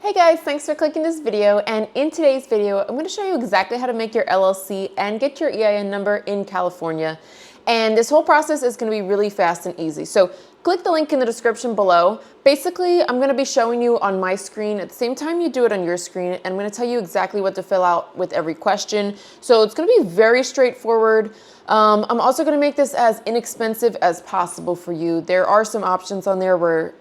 Hey guys, thanks for clicking this video, and in today's video I'm going to show you exactly how to make your LLC and get your EIN number in California. And this whole process is going to be really fast and easy. So click the link in the description below. Basically, I'm going to be showing you on my screen at the same time you do it on your screen, and I'm going to tell you exactly what to fill out with every question. So it's going to be very straightforward. I'm also going to make this as inexpensive as possible for you. There are some options on there where,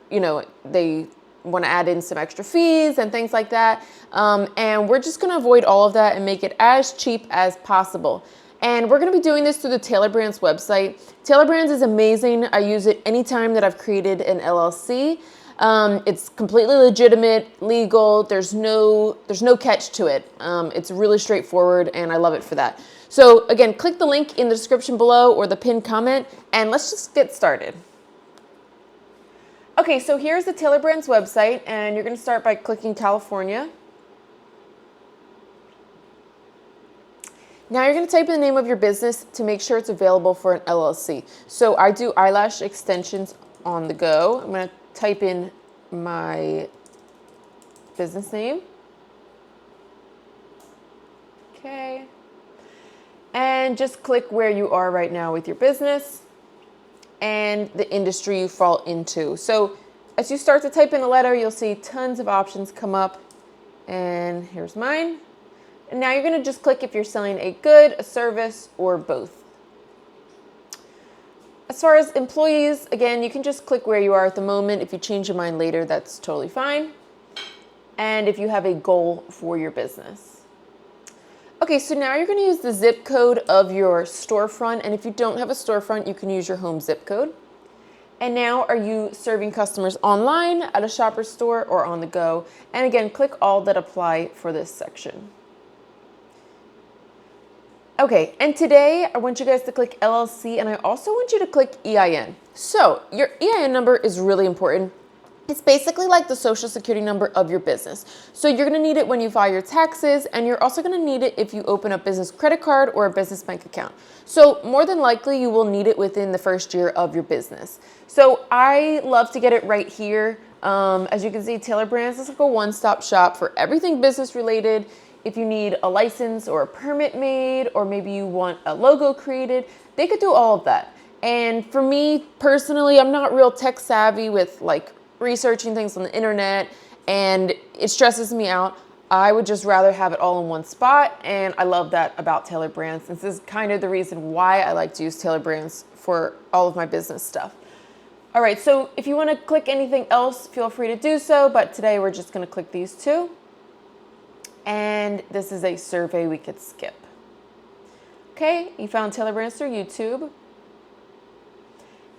they want to add in some extra fees and things like that. And we're just going to avoid all of that and make it as cheap as possible. And we're going to be doing this through the 𝗤𝙀 Brands website. 𝗤𝙀 Brands is amazing. I use it anytime that I've created an LLC. It's completely legitimate, legal. There's no catch to it. It's really straightforward, and I love it for that. So again, click the link in the description below or the pinned comment, and let's just get started. Okay, so here's the 𝗤𝙀 Brands website, and you're going to start by clicking California. Now you're going to type in the name of your business to make sure it's available for an LLC. So I do eyelash extensions on the go. I'm going to type in my business name. Okay. And just click where you are right now with your business and the industry you fall into. So as you start to type in a letter, you'll see tons of options come up, and here's mine. And now you're going to just click if you're selling a good, a service, or both. As far as employees, again, you can just click where you are at the moment. If you change your mind later, that's totally fine. And if you have a goal for your business. Okay, so now you're going to use the zip code of your storefront, and if you don't have a storefront, you can use your home zip code. And now, are you serving customers online, at a shopper store, or on the go? And again, click all that apply for this section. Okay, and today I want you guys to click LLC, and I also want you to click EIN. So your EIN number is really important. It's basically like the social security number of your business. So you're going to need it when you file your taxes, and you're also going to need it if you open a business credit card or a business bank account. So more than likely you will need it within the first year of your business. So I love to get it right here. As you can see, 𝗤𝙀 Brands is like a one-stop shop for everything business related. If you need a license or a permit made, or maybe you want a logo created, they could do all of that. And for me personally, I'm not real tech savvy with like researching things on the internet, and it stresses me out. I would just rather have it all in one spot, and I love that about 𝗤𝙀 Brands. This is kind of the reason why I like to use 𝗤𝙀 Brands for all of my business stuff. All right, so if you want to click anything else, feel free to do so, but today we're just going to click these two. And this is a survey we could skip. Okay, you found 𝗤𝙀 Brands through YouTube.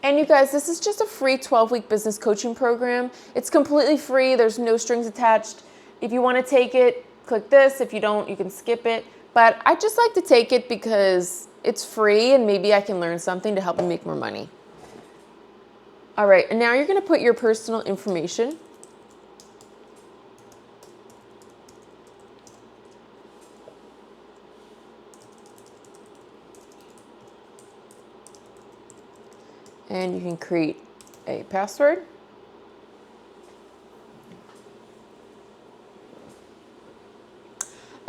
And you guys, this is just a free 12-week business coaching program. It's completely free. There's no strings attached. If you want to take it, click this. If you don't, you can skip it. But I just like to take it because it's free, and maybe I can learn something to help me make more money. All right, and now you're going to put your personal information. And you can create a password.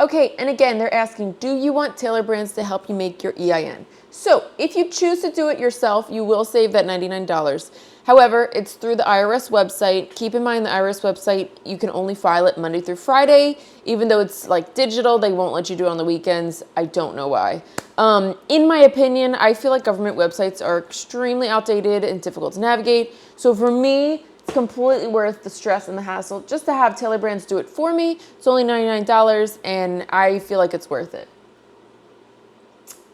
Okay, and again, they're asking, do you want 𝗤𝙀 Brands to help you make your EIN? So if you choose to do it yourself, you will save that $99. However, it's through the IRS website. Keep in mind the IRS website, you can only file it Monday through Friday. Even though it's like digital, they won't let you do it on the weekends. I don't know why. In my opinion, I feel like government websites are extremely outdated and difficult to navigate. So for me, it's completely worth the stress and the hassle just to have 𝗤𝙀 Brands do it for me. It's only $99, and I feel like it's worth it.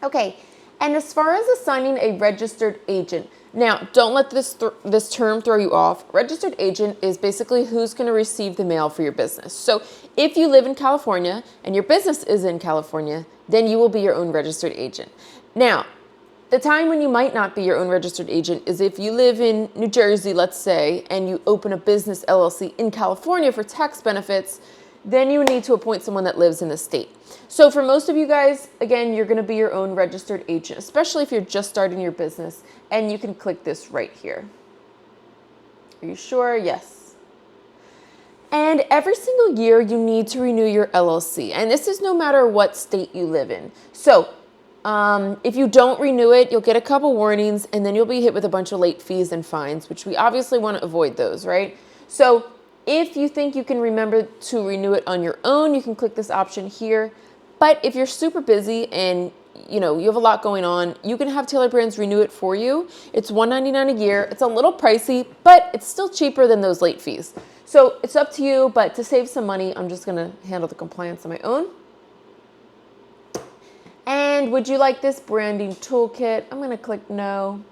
Okay, and as far as assigning a registered agent, now don't let this term throw you off. Registered agent is basically who's going to receive the mail for your business. So if you live in California and your business is in California, then you will be your own registered agent. Now, the time when you might not be your own registered agent is if you live in New Jersey, let's say, and you open a business LLC in California for tax benefits, then you need to appoint someone that lives in the state. So for most of you guys, again, you're going to be your own registered agent, especially if you're just starting your business, and you can click this right here. Are you sure? Yes. And every single year you need to renew your LLC. And this is no matter what state you live in. So if you don't renew it, you'll get a couple warnings and then you'll be hit with a bunch of late fees and fines, which we obviously want to avoid those, right? So if you think you can remember to renew it on your own, you can click this option here. But if you're super busy and you have a lot going on, you can have Taylor Brands renew it for you. It's $199 a year. It's a little pricey, but it's still cheaper than those late fees. So it's up to you, but to save some money, I'm just gonna handle the compliance on my own. And would you like this branding toolkit? I'm gonna click no.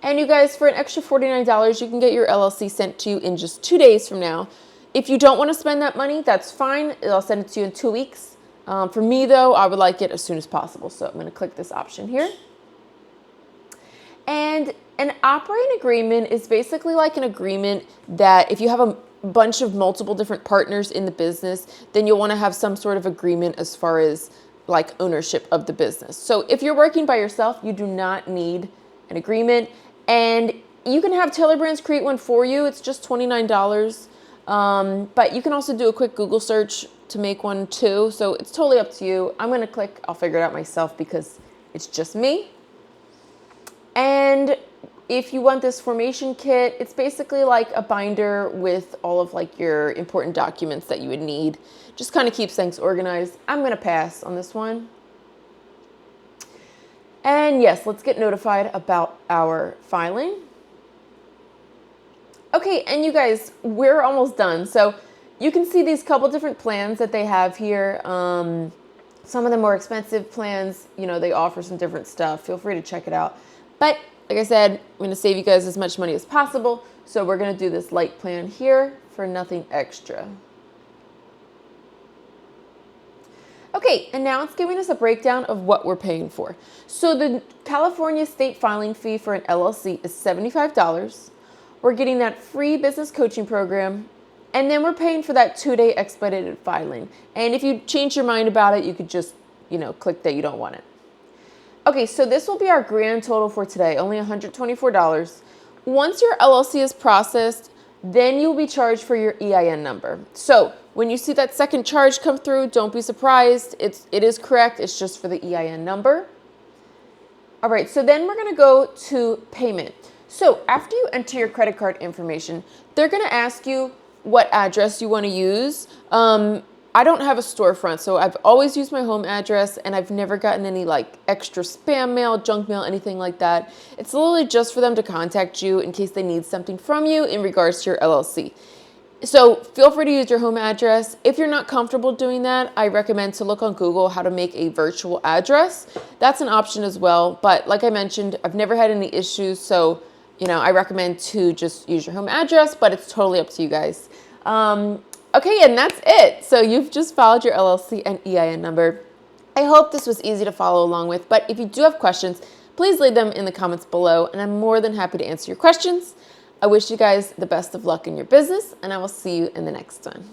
And you guys, for an extra $49, you can get your LLC sent to you in just 2 days from now. If you don't wanna spend that money, that's fine. I'll send it to you in 2 weeks. For me though, I would like it as soon as possible. So I'm gonna click this option here. And an operating agreement is basically like an agreement that if you have a bunch of multiple different partners in the business, then you'll want to have some sort of agreement as far as like ownership of the business. So if you're working by yourself, you do not need an agreement, and you can have Taylor Brands create one for you. It's just $29. But you can also do a quick Google search to make one too. So it's totally up to you. I'm going to click, I'll figure it out myself because it's just me. And if you want this formation kit, it's basically like a binder with all of like your important documents that you would need. Just kind of keeps things organized. I'm going to pass on this one. And yes, let's get notified about our filing. Okay, and you guys, we're almost done. So you can see these couple different plans that they have here. Some of the more expensive plans, they offer some different stuff. Feel free to check it out. But like I said, I'm going to save you guys as much money as possible. So we're going to do this light plan here for nothing extra. Okay, and now it's giving us a breakdown of what we're paying for. So the California state filing fee for an LLC is $75. We're getting that free business coaching program, and then we're paying for that 2-day expedited filing. And if you change your mind about it, you could just, click that you don't want it. Okay, so this will be our grand total for today, only $124. Once your LLC is processed, then you'll be charged for your EIN number. So when you see that second charge come through, don't be surprised. It is correct. It's just for the EIN number. All right, so then we're gonna go to payment. So after you enter your credit card information, they're gonna ask you what address you wanna use. I don't have a storefront, so I've always used my home address, and I've never gotten any like extra spam mail, junk mail, anything like that. It's literally just for them to contact you in case they need something from you in regards to your LLC. So feel free to use your home address. If you're not comfortable doing that, I recommend to look on Google how to make a virtual address. That's an option as well. But like I mentioned, I've never had any issues, so I recommend to just use your home address, but it's totally up to you guys. Okay, and that's it. So you've just filed your LLC and EIN number. I hope this was easy to follow along with, but if you do have questions, please leave them in the comments below, and I'm more than happy to answer your questions. I wish you guys the best of luck in your business, and I will see you in the next one.